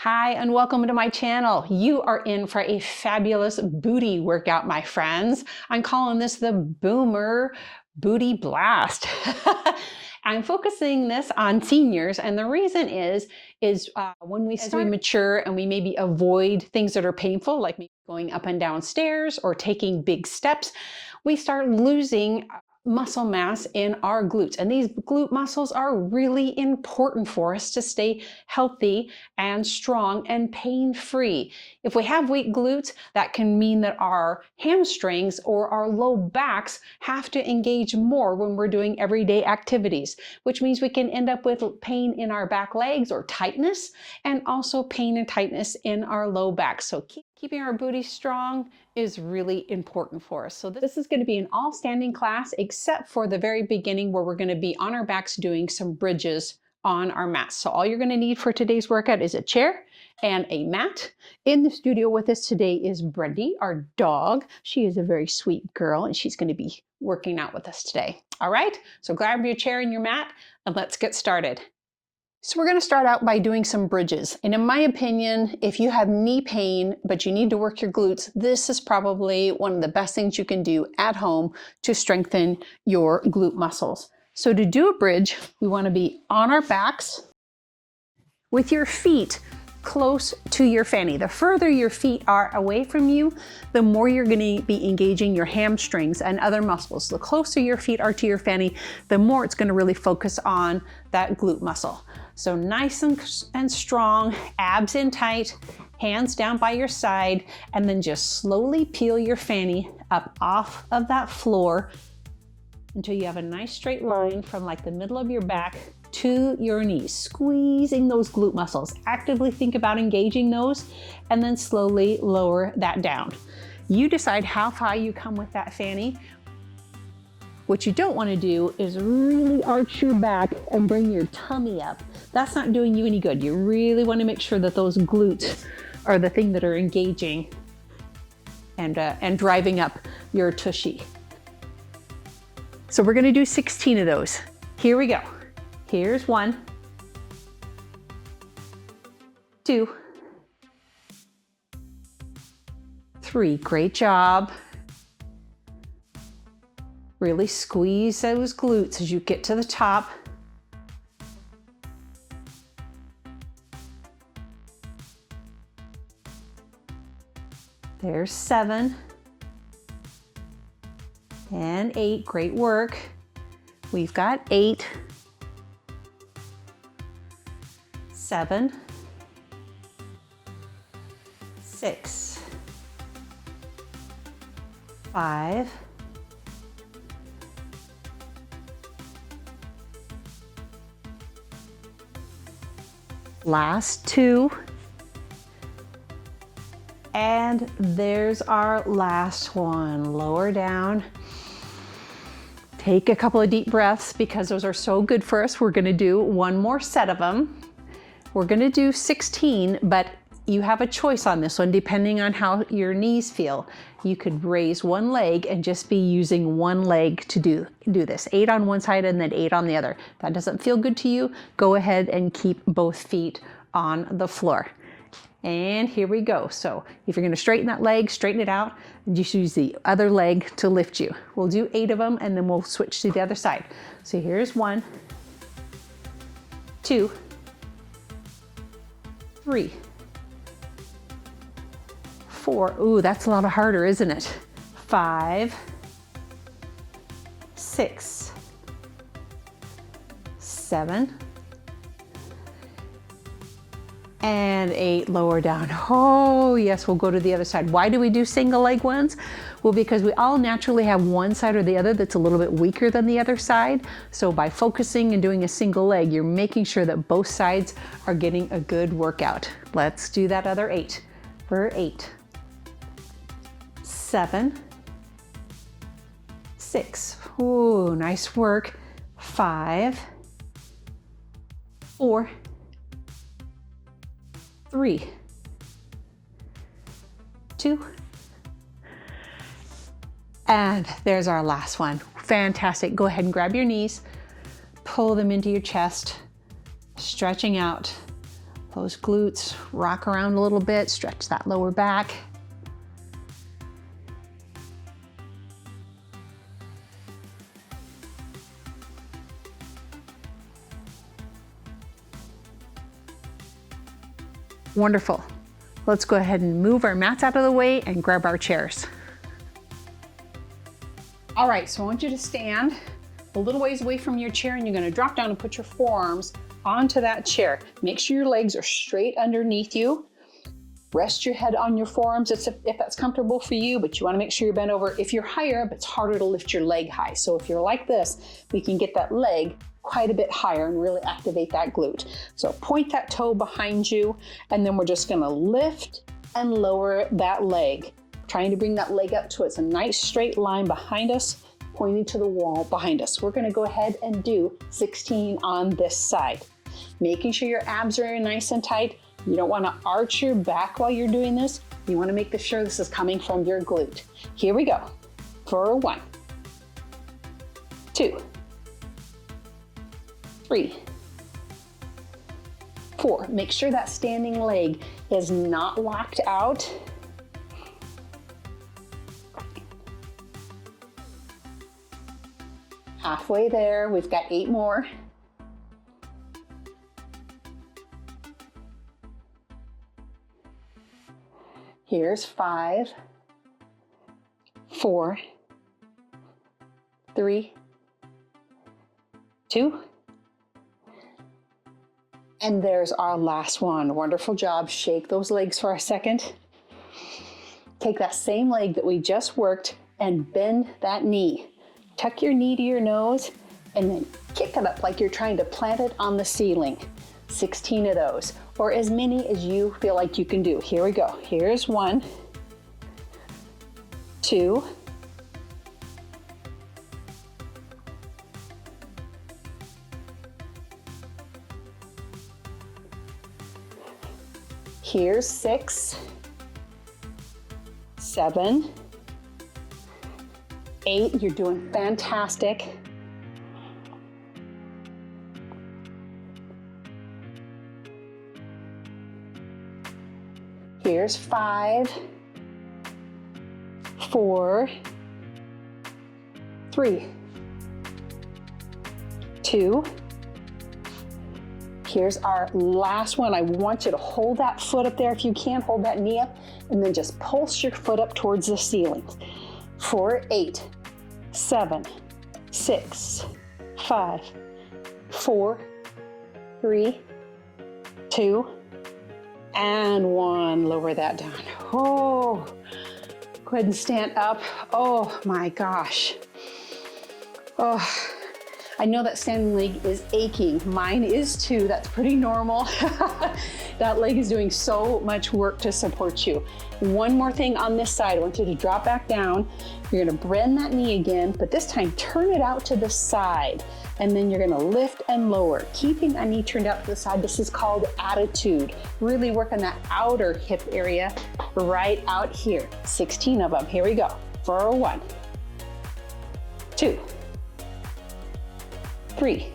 Hi, and welcome to my channel. You are in for a fabulous booty workout, my friends. I'm calling this the Boomer Booty Blast. I'm focusing this on seniors, and the reason is when we mature and we maybe avoid things that are painful, like maybe going up and down stairs or taking big steps, we start losing muscle mass in our glutes. And these glute muscles are really important for us to stay healthy and strong and pain-free. If we have weak glutes, that can mean that our hamstrings or our low backs have to engage more when we're doing everyday activities, which means we can end up with pain in our back legs or tightness, and also pain and tightness in our low back. So keeping our booty strong is really important for us. So this is going to be an all standing class, except for the very beginning where we're going to be on our backs doing some bridges on our mats. So all you're going to need for today's workout is a chair and a mat. In the studio with us today is Brandy, our dog. She is a very sweet girl, and she's going to be working out with us today. All right, so grab your chair and your mat and let's get started. So we're going to start out by doing some bridges. And in my opinion, if you have knee pain, but you need to work your glutes, this is probably one of the best things you can do at home to strengthen your glute muscles. So to do a bridge, we want to be on our backs with your feet close to your fanny. The further your feet are away from you, the more you're going to be engaging your hamstrings and other muscles. The closer your feet are to your fanny, the more it's going to really focus on that glute muscle. So nice and strong, abs in tight, hands down by your side, and then just slowly peel your fanny up off of that floor until you have a nice straight line from like the middle of your back to your knees, squeezing those glute muscles. Actively think about engaging those, and then slowly lower that down. You decide how far you come with that fanny. What you don't want to do is really arch your back and bring your tummy up. That's not doing you any good. You really want to make sure that those glutes are the thing that are engaging and driving up your tushy. So we're going to do 16 of those. Here we go. Here's 1, 2, 3. Great job. Really squeeze those glutes as you get to the top. There's 7 and 8. Great work. We've got 8, 7, 6, 5, 2, and there's our last one. Lower down. Take a couple of deep breaths because those are so good for us. We're going to do one more set of them. We're going to do 16, but you have a choice on this one depending on how your knees feel. You could raise one leg and just be using one leg to do this. 8 on one side and then 8 on the other. If that doesn't feel good to you, go ahead and keep both feet on the floor. And here we go. So if you're going to straighten that leg, straighten it out, and just use the other leg to lift you. We'll do 8 of them and then we'll switch to the other side. So here's 1, 2, 3, 4. Ooh, that's a lot harder, isn't it? 5, 6, 7, and 8. Lower down. Oh yes, we'll go to the other side. Why do we do single leg ones? Well, because we all naturally have one side or the other that's a little bit weaker than the other side. So by focusing and doing a single leg, you're making sure that both sides are getting a good workout. Let's do that other 8. For 8, 7, 6. Ooh, nice work. 5, 4, 3, 2, and there's our last one. Fantastic. Go ahead and grab your knees, pull them into your chest, stretching out, those glutes, rock around a little bit, stretch that lower back. Wonderful. Let's go ahead and move our mats out of the way and grab our chairs. All right, so I want you to stand a little ways away from your chair, and you're gonna drop down and put your forearms onto that chair. Make sure your legs are straight underneath you. Rest your head on your forearms if that's comfortable for you, but you wanna make sure you're bent over. If you're higher up, it's harder to lift your leg high. So if you're like this, we can get that leg quite a bit higher and really activate that glute. So point that toe behind you, and then we're just gonna lift and lower that leg. Trying to bring that leg up to it's a nice straight line behind us, pointing to the wall behind us. We're gonna go ahead and do 16 on this side. Making sure your abs are nice and tight. You don't wanna arch your back while you're doing this. You wanna make sure this is coming from your glute. Here we go. For 1, 2, 3, 4. Make sure that standing leg is not locked out. Halfway there, we've got 8 more. Here's 5, 4, 3, 2, and there's our last one. Wonderful job. Shake those legs for a second. Take that same leg that we just worked and bend that knee. Tuck your knee to your nose and then kick it up like you're trying to plant it on the ceiling. 16 of those, or as many as you feel like you can do. Here we go. Here's 1, 2, 6, 7, 8. You're doing fantastic. Here's 5, 4, 3, 2. Here's our last one. I want you to hold that foot up there if you can. Hold that knee up and then just pulse your foot up towards the ceiling. For 8, 7, 6, 5, 4, 3, 2, and 1. Lower that down. Oh, go ahead and stand up. Oh my gosh. Oh, I know that standing leg is aching. Mine is too. That's pretty normal. That leg is doing so much work to support you. One more thing on this side. I want you to drop back down. You're gonna bend that knee again, but this time turn it out to the side. And then you're gonna lift and lower, keeping that knee turned out to the side. This is called attitude. Really work on that outer hip area right out here. 16 of them. Here we go. For 1, 2, 3,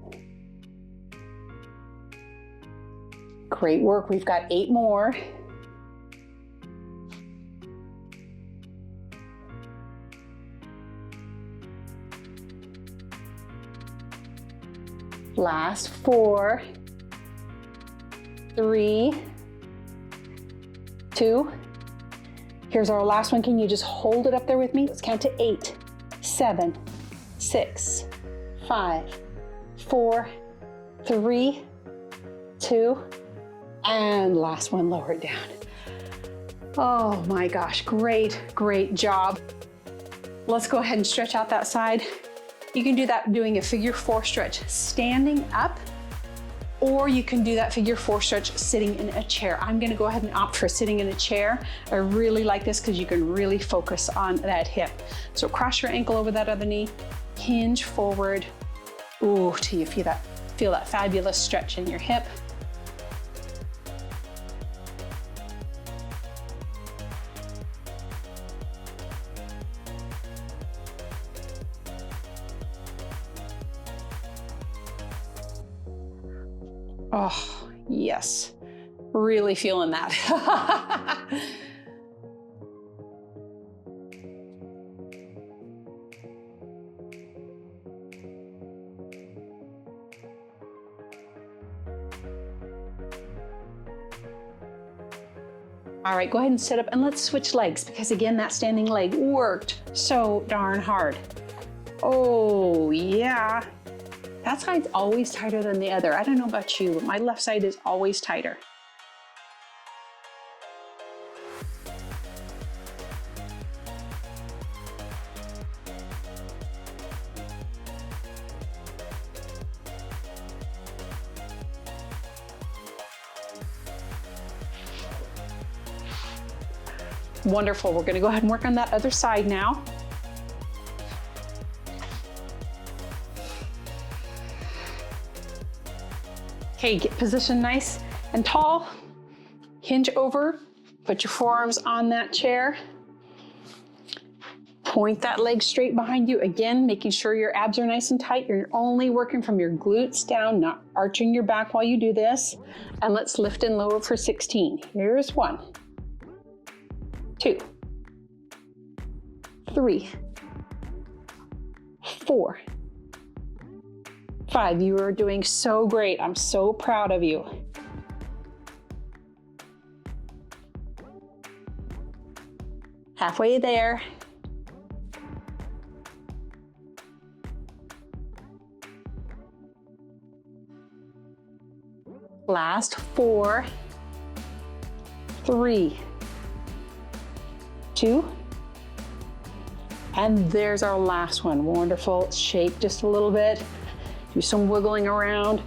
4. Great work. We've got 8 more. Last 4, 3, 2. Here's our last one. Can you just hold it up there with me? Let's count to 8, 7, 6, 5, 4, 3, 2, and last one, lower it down. Oh my gosh, great, great job. Let's go ahead and stretch out that side. You can do that doing a figure 4 stretch standing up, or you can do that figure 4 stretch sitting in a chair. I'm gonna go ahead and opt for sitting in a chair. I really like this because you can really focus on that hip. So cross your ankle over that other knee, hinge forward. Ooh, till you feel that fabulous stretch in your hip. Oh, yes. Really feeling that. All right, go ahead and sit up and let's switch legs because again, that standing leg worked so darn hard. Oh yeah, that side's always tighter than the other. I don't know about you, but my left side is always tighter. Wonderful, we're gonna go ahead and work on that other side now. Okay, get positioned nice and tall. Hinge over, put your forearms on that chair. Point that leg straight behind you. Again, making sure your abs are nice and tight. You're only working from your glutes down, not arching your back while you do this. And let's lift and lower for 16. Here's 1, 2, 3, 4, 5. You are doing so great. I'm so proud of you. Halfway there. Last 4, 3, 2, and there's our last one. Wonderful. Shake just a little bit. Do some wiggling around.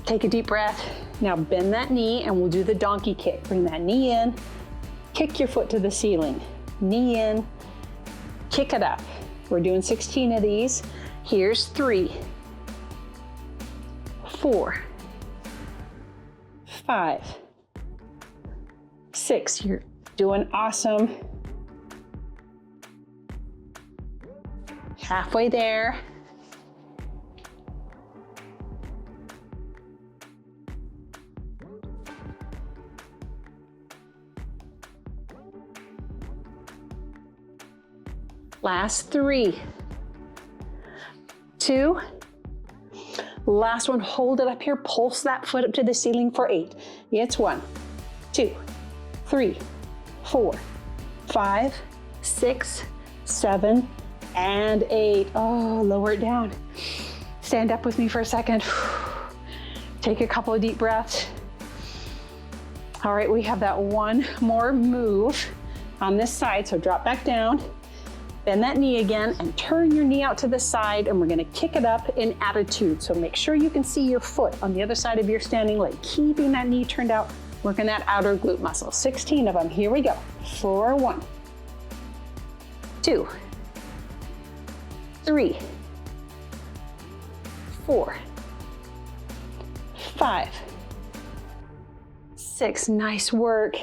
Take a deep breath. Now bend that knee and we'll do the donkey kick. Bring that knee in, kick your foot to the ceiling. Knee in, kick it up. We're doing 16 of these. Here's 3, 4, 5, 6. You're doing awesome. Halfway there. Last 3, 2. Last one, hold it up here, pulse that foot up to the ceiling for 8. It's 1, 2, 3, 4, 5, 6, 7, and 8. Oh, lower it down. Stand up with me for a second. Take a couple of deep breaths. All right, we have that one more move on this side, so drop back down. Bend that knee again and turn your knee out to the side, and we're gonna kick it up in attitude. So make sure you can see your foot on the other side of your standing leg, keeping that knee turned out, working that outer glute muscle. 16 of them, here we go. For 1, 2, 3, 4, 5, 6, nice work.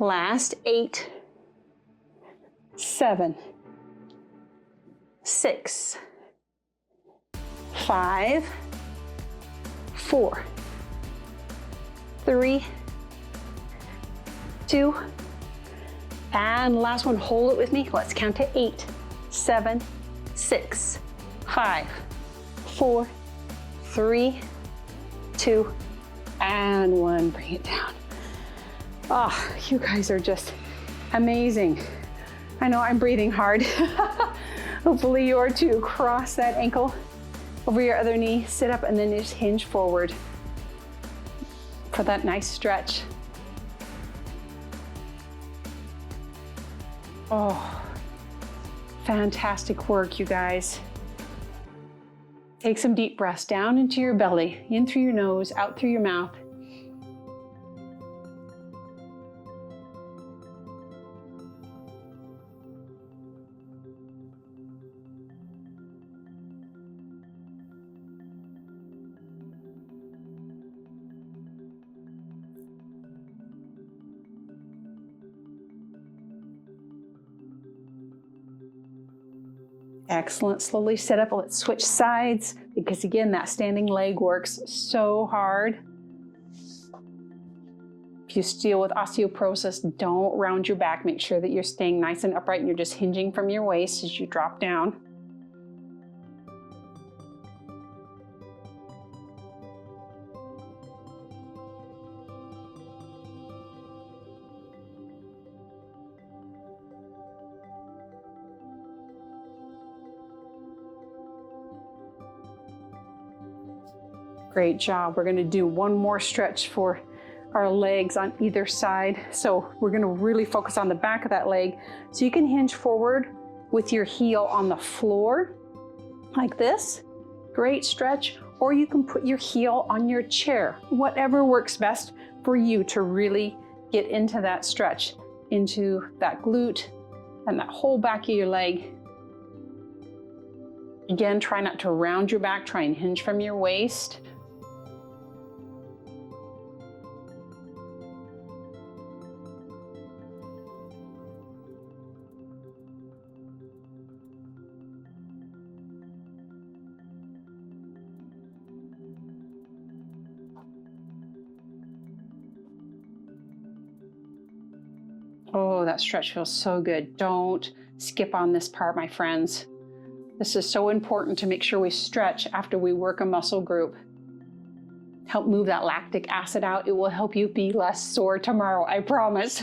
Last 8, 7, 6, 5, 4, 3, 2, and last one, hold it with me. Let's count to 8, 7, 6, 5, 4, 3, 2, and 1. Bring it down. Oh, you guys are just amazing. I know I'm breathing hard. Hopefully you are too. Cross that ankle over your other knee, sit up, and then just hinge forward for that nice stretch. Oh, fantastic work, you guys. Take some deep breaths down into your belly, in through your nose, out through your mouth. Excellent. Slowly sit up. Let's switch sides because again, that standing leg works so hard. If you deal with osteoporosis, don't round your back. Make sure that you're staying nice and upright and you're just hinging from your waist as you drop down. Great job. We're going to do one more stretch for our legs on either side. So we're going to really focus on the back of that leg. So you can hinge forward with your heel on the floor like this. Great stretch. Or you can put your heel on your chair. Whatever works best for you to really get into that stretch, into that glute and that whole back of your leg. Again, try not to round your back. Try and hinge from your waist. Oh, that stretch feels so good. Don't skip on this part, my friends. This is so important to make sure we stretch after we work a muscle group. Help move that lactic acid out. It will help you be less sore tomorrow, I promise.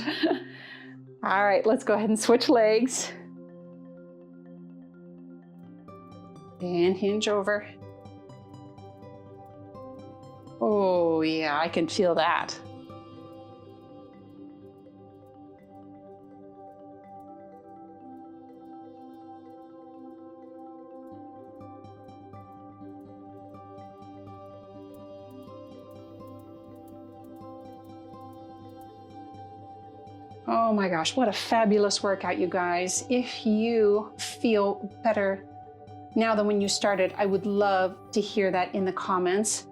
All right, let's go ahead and switch legs. And hinge over. Oh yeah, I can feel that. Oh my gosh, what a fabulous workout, you guys. If you feel better now than when you started, I would love to hear that in the comments.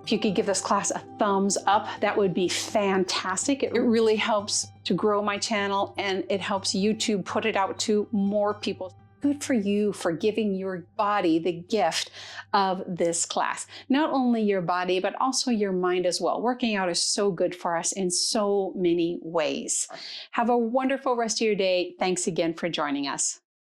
If you could give this class a thumbs up, that would be fantastic. It really helps to grow my channel and it helps YouTube put it out to more people. Good for you for giving your body the gift of this class. Not only your body, but also your mind as well. Working out is so good for us in so many ways. Have a wonderful rest of your day. Thanks again for joining us.